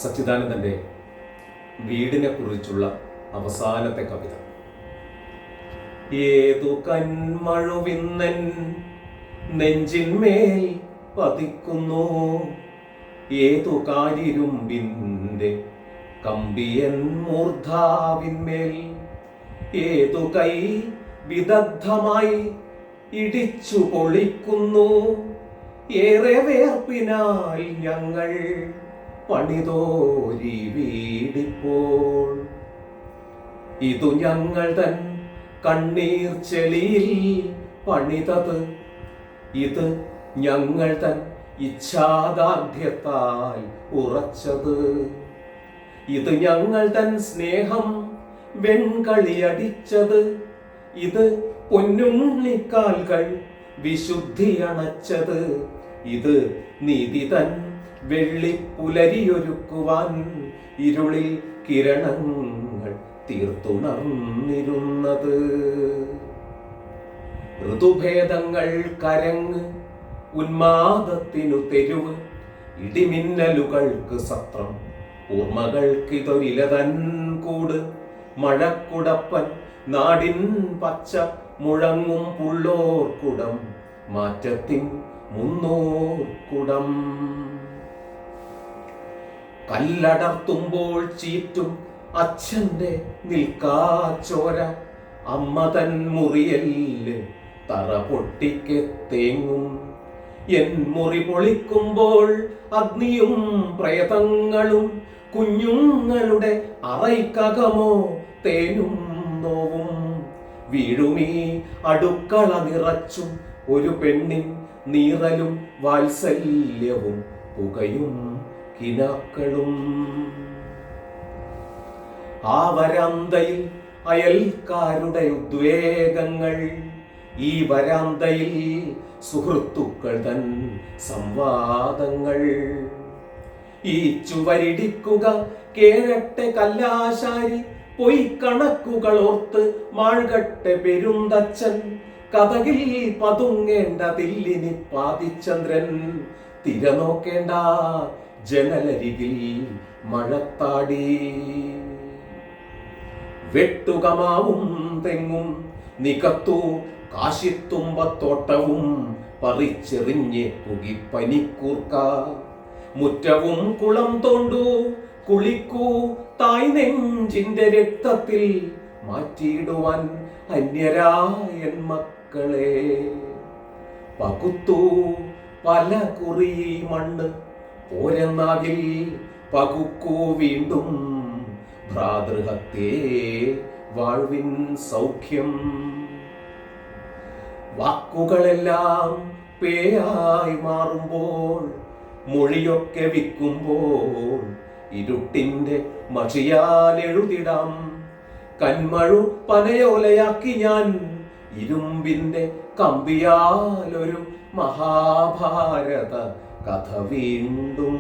സച്ചിദാനന്ദൻ്റെ വീടിനെ കുറിച്ചുള്ള അവസാനത്തെ കവിത. ഏതു കന്മഴുവിന്നൻ നെഞ്ചിന്മേൽ പതിക്കുന്നു, ഏതു കാരിരുമ്പിൻ്റെ കമ്പിയൻ മൂർധാവിന്മേൽ, ഏതു കൈ വിദഗ്ധമായി ഇടിച്ചു പൊളിക്കുന്നു, ഏറെ വേർപ്പിനാൽ ഞങ്ങൾ പണിതോരി വീടിപ്പോൾ. ഇതു ഞങ്ങൾ തൻ കണ്ണീർ ചെളിയിൽ പണിതത്, ഇത് ഞങ്ങൾ തൻ ഇച്ഛാദാർഢ്യത്താൽ ഉറച്ചത്, ഇത് ഞങ്ങൾ തൻ സ്നേഹം വെൺകളിയടിച്ചത്, ഇത് പൊന്നുണ്ണിക്കാൽകൾ വിശുദ്ധി അണച്ചത്, ഇത് നീതി തൻ വെള്ളിപ്പുലരിയൊരുക്കുവാൻ ഇരുളിൽ കിരണങ്ങൾ തീർത്തുണർന്നിരുന്നത്. ഋതുഭേദങ്ങൾ കരങ്ങ്, ഉന്മാദത്തിനു തെരുവ്, ഇടിമിന്നലുകൾക്ക് സത്രം, ഓർമ്മകൾക്കിതൊരിലതൻ കൂട്, മഴക്കുടപ്പൻ നാടിൻ പച്ച മുഴങ്ങും പുള്ളോർക്കുടം, മാറ്റത്തിൻ മുന്നോർക്കുടം. കല്ലടർത്തുമ്പോൾ ചീറ്റും അച്ഛൻ്റെ നിൽക്കാച്ചോര, അമ്മ തൻ മുറിയല്ല് തറ പൊട്ടിക്കെ തേങ്ങും, എൻ മുറി പൊളിക്കുമ്പോൾ അഗ്നിയും പ്രേതങ്ങളും, കുഞ്ഞുങ്ങളുടെ അറയ്ക്കകമോ തേനും നോവും, വീഴുമീ അടുക്കള നിറച്ചും ഒരു പെണ്ണിൻ നീറലും വാത്സല്യവും പുകയും കിനാക്കളും. ആ വരാന്തയിൽ അയൽക്കാരുടെ ഉദ്വേഗങ്ങൾ, ഈ വരാന്തയിൽ സുഹൃത്തുക്കൾ തൻ സംവാദങ്ങൾ. ഈ ചുവരിടിക്കുക കേഴട്ടെ കല്ലാശാരി, പൊയ്ക്കണക്കുകൾ ഓർത്ത് മാഴ്കട്ടെ പെരുന്തച്ഛൻ, കഥകിൽ പതുങ്ങേണ്ട തില്ലിനി പാതിചന്ദ്രൻ, തിരനോക്കേണ്ട ജനലരികിൽ മഴത്താടി. വെട്ടുകമാവും തെങ്ങും നികത്തു കാശിത്തുമ്പത്തോട്ടവും, പറിച്ചെറിഞ്ഞ് പുകിപ്പനിക്കൂർക്ക, മുറ്റവും കുളം തോണ്ടു കുളിക്കൂ തായ് നെഞ്ചിന്റെ രക്തത്തിൽ മാറ്റിയിടുവാൻ അന്യരായൻ മക്കളെ. പകുത്തു പല കുറി മണ്ണ്, പോരെന്നാകിൽ പകുക്കൂ വീണ്ടും, ഭ്രാതൃഹത്യേ വാഴ്വിൻ സൗഖ്യം. വാക്കുകളെല്ലാം പേയായി മാറുമ്പോൾ, മൊഴിയൊക്കെ വിൽക്കുമ്പോൾ, ഇരുട്ടിന്റെ മഷിയാൽ എഴുതിടാം, കന്മഴു പനയോലയാക്കി ഞാൻ ഇരുമ്പിന്റെ കമ്പിയാലൊരു മഹാഭാരത കഥ വീണ്ടും.